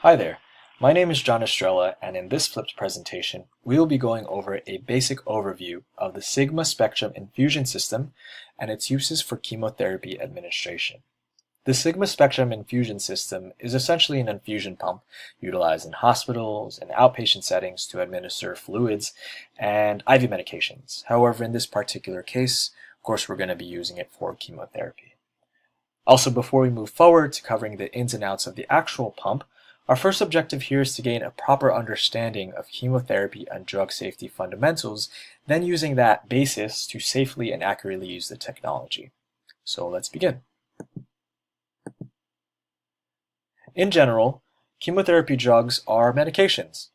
Hi there, my name is John Estrella, and in this flipped presentation, we will be going over a basic overview of the Sigma Spectrum Infusion System and its uses for chemotherapy administration. The Sigma Spectrum Infusion System is essentially an infusion pump utilized in hospitals and outpatient settings to administer fluids and IV medications. However, in this particular case, of course, we're going to be using it for chemotherapy. Also, before we move forward to covering the ins and outs of the actual pump, our first objective here is to gain a proper understanding of chemotherapy and drug safety fundamentals, then using that basis to safely and accurately use the technology. So let's begin. In general, chemotherapy drugs are medications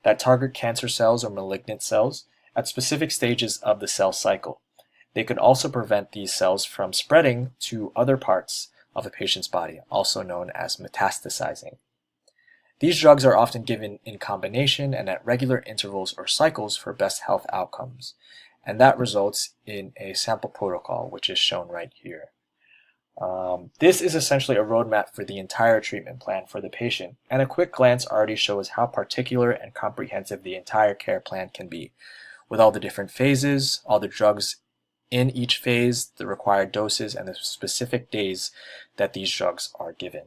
that target cancer cells or malignant cells at specific stages of the cell cycle. They can also prevent these cells from spreading to other parts of a patient's body, also known as metastasizing. These drugs are often given in combination and at regular intervals or cycles for best health outcomes, and that results in a sample protocol, which is shown right here. This is essentially a roadmap for the entire treatment plan for the patient, and a quick glance already shows how particular and comprehensive the entire care plan can be, with all the different phases, all the drugs in each phase, the required doses, and the specific days that these drugs are given.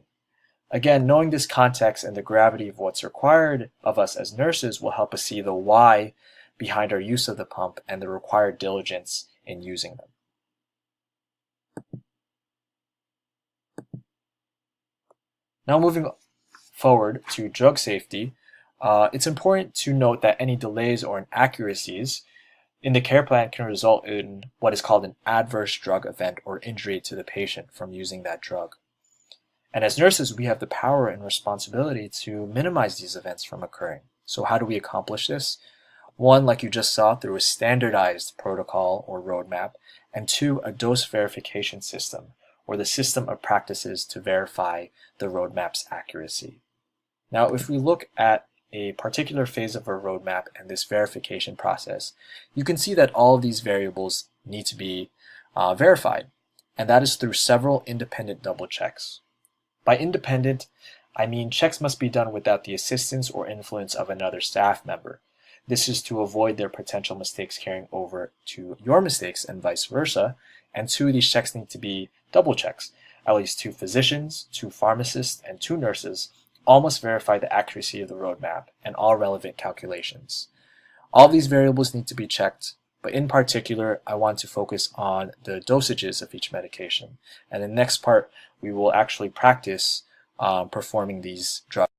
Again, knowing this context and the gravity of what's required of us as nurses will help us see the why behind our use of the pump and the required diligence in using them. Now moving forward to drug safety, it's important to note that any delays or inaccuracies in the care plan can result in what is called an adverse drug event or injury to the patient from using that drug. And as nurses, we have the power and responsibility to minimize these events from occurring. So how do we accomplish this? One, like you just saw, through a standardized protocol or roadmap, and two, a dose verification system, or the system of practices to verify the roadmap's accuracy. Now, if we look at a particular phase of a roadmap and this verification process, you can see that all of these variables need to be verified, and that is through several independent double checks. By independent, I mean checks must be done without the assistance or influence of another staff member. This is to avoid their potential mistakes carrying over to your mistakes and vice versa. And two, these checks need to be double checks. At least 2 physicians, 2 pharmacists, and 2 nurses all must verify the accuracy of the roadmap and all relevant calculations. All these variables need to be checked, but in particular, I want to focus on the dosages of each medication. And in the next part, we will actually practice performing these drugs.